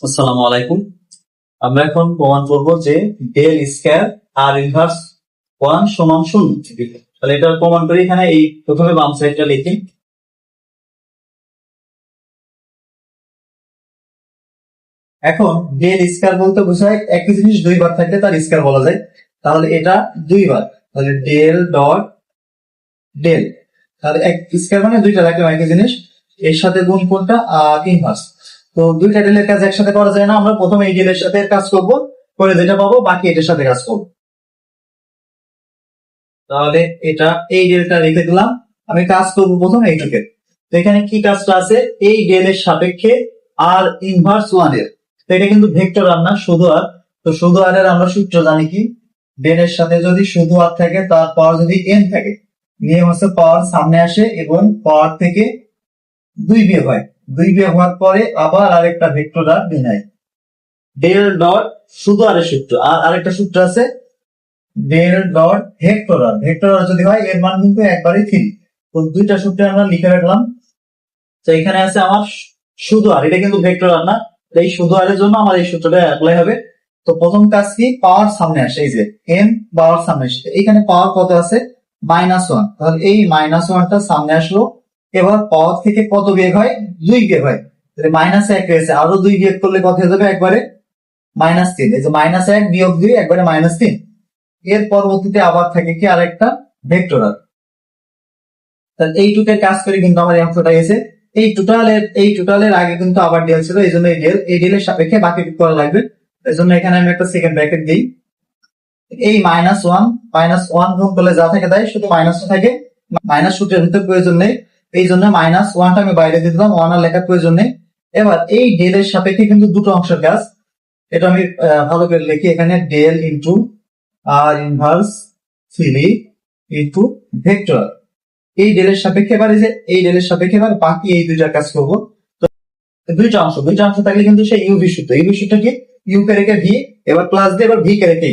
আসসালামু আলাইকুম। আমরা এখন প্রমাণ করব যে ডেল স্কয়ার আর ইনভার্স 1 সমান 0। তাহলে এটা প্রমাণ করি। এখানে এই প্রথমে বাম সাইডটা লিখি। এখন ডেল স্কয়ার বলতে বোঝায় একই জিনিস দুইবার থাকলে তার স্কয়ার বলা যায়। তাহলে এটা দুইবার, তাহলে ডেল ডট ডেল, তাহলে এক স্কয়ার মানে দুইটা রাখলাম একই জিনিস, এর সাথে গুণ কোনটা আর ইনভার্স। তো দুইটা ডেলের কাজ একসাথে করা যায় না, আমরা প্রথমে এই ডেলের সাথে কাজ করব, করে যেটা পাবো বাকি এটার সাথে কাজ করবো। তাহলে এটা এই ডেলটা রেখে দিলাম, আমি কাজ করবো প্রথম এইটুকে। তো এখানে কি কাজটা আছে, এই ডেলের সাপেক্ষে আর ইনভার্স 1 এর, তো এটা কিন্তু ভেক্টর আর না, শুধু আর। তো শুধু আর এর আমরা সূত্র জানি কি, ডেলের সাথে যদি শুধু আর থাকে তার পাওয়ার যদি n থাকে, নিয়ম হচ্ছে পাওয়ার সামনে আসে এবং পাওয়ার থেকে 2 বিয়োগ হয়, 2 বিয়োগ হওয়ার পরে আবার আরেকটা ভেক্টর আর বিনায় ডেল ডট শুধু আর এর সূত্র। আর আরেকটা সূত্র আছে ডেল ডট ভেক্টর আর, ভেক্টর আর যদি হয় এর মান কিন্তু একবারে 3। তো দুইটা সূত্র আমরা লিখে রাখলাম। তো এখানে আছে আমার শুধু আর, এটা কিন্তু ভেক্টর আর না, এই শুধু আর এর জন্য আমার এই সূত্রটা অ্যাপ্লাই হবে। তো প্রথম কাজ কি, পাওয়ার সামনে আসে, এই যে n পাওয়ার সামনে আসে, এখানে পাওয়ার কত আছে -1, তাহলে এই -1টা সামনে আসলো। এবার পাওয়ার থেকে কত বিয়োগ হয়, 2 বিয়োগ হয়, তাহলে -1 রয়েছে, আরো 2 বিয়োগ করলে কত হয়ে যাবে একবারে -3। এই যে -1 বিয়োগ 2 একবারে -3। এর পরবর্তীতে আবার থাকে কি আরেকটা ভেক্টর আর। তাহলে এইটুকের কাজ করে কিন্তু আমার এই অংশটা এসে এই টোটালের আগে কিন্তু আবার ডেল ছিল, এই জন্য এই ডেলের সাপেক্ষে বাকি করা লাগবে। এই জন্য এখানে আমি একটা সেকেন্ড ব্র্যাকেট দিই। এই -1 গুণ করলে যা থাকে তাই, শুধু মাইনাস থাকে, মাইনাস সূত্রের ভিতর প্রয়োজন নেই, এই জন্য -1টা আমি বাইরে দিয়ে দিলাম, 1 আর লেখার প্রয়োজন নেই। এবার এই ডেলের সাপেক্ষে কিন্তু দুটো অংশের কাজ, এটা আমি ভালো করে লিখি। এখানে ডেল ইন্টু আর ইনভার্স 3 ইন্টু ভেক্টর, এই ডেলের সাপেক্ষে এবার এই ডেলের সাপেক্ষে এবার বাকি এই দুইটার কাজ করবো। তো দুইটা অংশ থাকলে কিন্তু সেই ইউভি সূত্র কি, ইউ কে রেখে ভি, এবার প্লাস দিয়ে এবার ভি কে রেখে।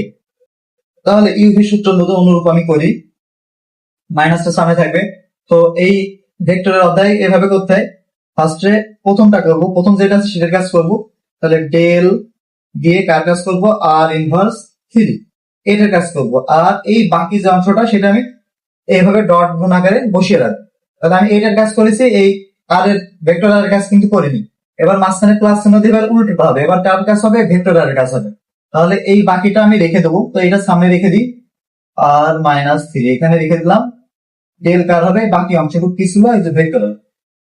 তাহলে ইউভি সূত্র মতো অনুরূপ আমি করি, মাইনাসটা সামনে থাকবে। তো এই ভেক্টরের অধ্যায় এভাবে করতে হয়, ফার্স্টে প্রথমটা করবো, প্রথম যেটা আছে সেটার কাজ করবো। তাহলে ডেল দিয়ে কার কাজ করবো, আর ইনভার্স 3 এটার কাজ করবো। আর এই বাকি যে অংশটা সেটা আমি এইভাবে ডট গুণ আকারে বসিয়ে রাখবো। তাহলে আমি এইটার কাজ করেছি, এই আর এর ভেক্টর আর কাজ কিন্তু করিনি। এবার মাঝখানে প্লাস চিহ্ন দিয়ে এবার উল্টো হবে, এবার কার কাজ হবে, ভেক্টর আর কাজ হবে। তাহলে এই বাকিটা আমি রেখে দেবো, তো এটা সামনে রেখে দিই, আর -3 এখানে রেখে দিলাম। ডেল কার হবে, বাকি অংশটুকু কি ছিল, এই যে ভেক্টর।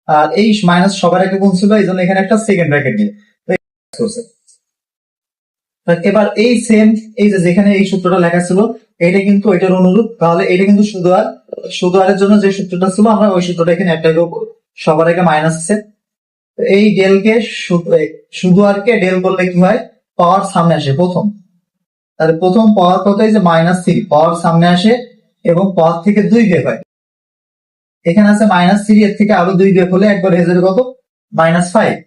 আর এই মাইনাস সবার আগে গুণ ছিল, এই জন্য এখানে একটা সেকেন্ড ব্র্যাকেট দিয়ে এবার এই সেম, এই যে যেখানে এই সূত্রটা লেখা ছিল এটা কিন্তু এটার অনুরূপ। তাহলে এটা কিন্তু শুধু আরের জন্য যে সূত্রটা ছিল আমরা ওই সূত্রটা এখানে অ্যাপ্লাই করব। সবার আগে মাইনাস আছে, এই ডেলকে শুধু আরকে ডেল করলে কি হয়, পাওয়ার সামনে আসে প্রথম। তাহলে প্রথম পাওয়ার কত, এই যে -3 পাওয়ার সামনে আসে এবং পাওয়ার থেকে 2 বিয়োগ হয়। এখানে আছে -3, এর থেকে আরো 2 বিয়োগ হলে একবার হয়ে যাবে কত, -5।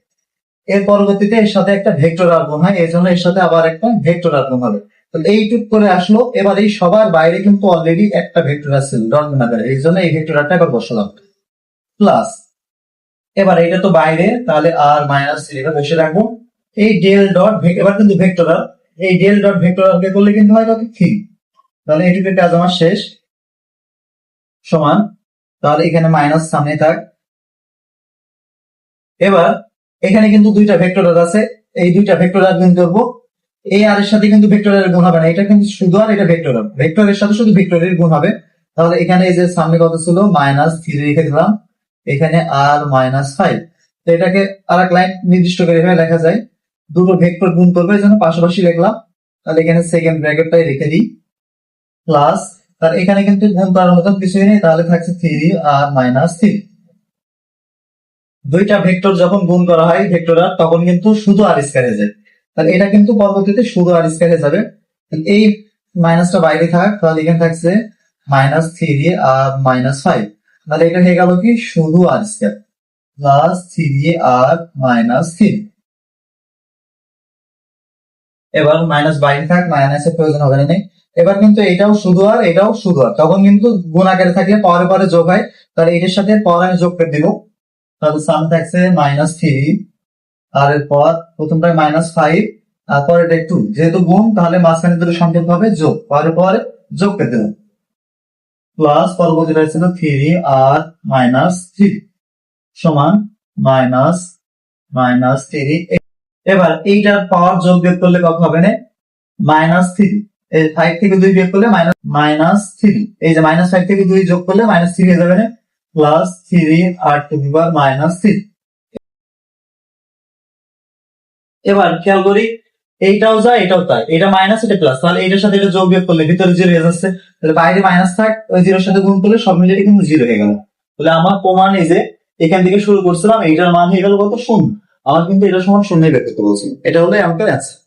এর পরবর্তীতে এর সাথে একটা ভেক্টর আর গুণ হয়, এই জন্য এর সাথে আবার একটা ভেক্টর আর গুণ হবে। তাহলে এইটুক করে আসলো। এবার এই সবার বাইরে কিন্তু অলরেডি একটা ভেক্টর আছে ডট গুণ আকারে, এই জন্য এই ভেক্টর আরটা এবার বসালাম প্লাস। এবার এটা তো বাইরে, তাহলে আর -3 এটা বসে রাখবো। এই ডেল ডট এবার কিন্তু ভেক্টর আর, এই ডেল ডট ভেক্টর আর করলে কিন্তু হয় কত, 3। তাহলে এইটুকের কাজ আমার শেষ, সমান। তাহলে এখানে মাইনাস সামনে থাক। এবার এখানে কিন্তু দুইটা ভেক্টর আছে, এই দুইটা ভেক্টর আর গুণ করবো। এই আর এর সাথে কিন্তু ভেক্টরের গুণ হবে না, এটা কিন্তু শুধু আর, এটা ভেক্টর আর, ভেক্টরের সাথে শুধু ভেক্টরের গুণ হবে। তাহলে এখানে এই যে সামনে কত ছিল, -3 রেখে দিলাম, এখানে আর -5। তো এটাকে আর এক লাইন নির্দিষ্ট করে এভাবে লেখা যায়, দুটো ভেক্টর গুণ করবে, এই জন্য পাশাপাশি লিখলাম। তাহলে এখানে সেকেন্ড ব্র্যাকেটটাই রেখে দিই প্লাস। তার এখানে কিন্তু গুণ করার মতন কিছুই নেই, তাহলে থাকছে 3 আর -3। দুইটা ভেক্টর যখন গুণ করা হয় ভেক্টর আর, তখন কিন্তু শুধু আর স্কয়ারে যায়। তাহলে এটা কিন্তু পরবর্তীতে শুধু আর স্কয়ারে যাবে। এই মাইনাসটা বাইরে থাক, তাহলে এখানে থাকছে -3 আর -5। তাহলে এটা হয়ে গেল কি, শুধু আর স্কয়ার প্লাস 3 আর -3। এবার মাইনাস বাইরে থাক, মাইনাসের প্রয়োজন হবে না। এবার কিন্তু এটাও শুধু আর এটাও শুধু আর, তখন কিন্তু গুণ আকারে থাকলে পাওয়ারে পরে যোগ হয়। তাহলে এটার সাথে পাওয়ার আমি যোগ করে দিব, তাহলে সাম থাকছে -3 আর এরপর প্রথমটা -5 তারপর এটা একটু যেহেতু গুণ তাহলে মাঝখানে দুটো সম্পর্ক হবে যোগ, পরে পরে যোগ পেতে দিলাম প্লাস পরবর্তীটা ছিল 3r-3 সমান -3। এবার এইটার পাওয়ার যোগ বিয়োগ করলে কত হবে না -3, এই 5 থেকে 2 বিয়োগ করলে -3, এই যে -5 থেকে 2 যোগ করলে -3 হয়ে যাবে না প্লাস 3r⁻³ এবার খেয়াল করি এইটাও যায় এটাও তাই, এটা মাইনাস এটা প্লাস, তাহলে এটার সাথে এটা যোগ বিয়োগ করলে ভিতরে জিরো হয়ে যাচ্ছে, তাহলে বাইরে মাইনাস থাক ওই জিরোর সাথে গুণ করলে সব মিলিয়ে কিন্তু জিরো হয়ে গেল। তাহলে আমার প্রমাণ এই যে এখান থেকে শুরু করছিলাম এইটার মান হয়ে গেল কত 0, আমার কিন্তু এটা সমান 0 বের করতে বলছিল, এটা হলো আমাদের অ্যান্সার।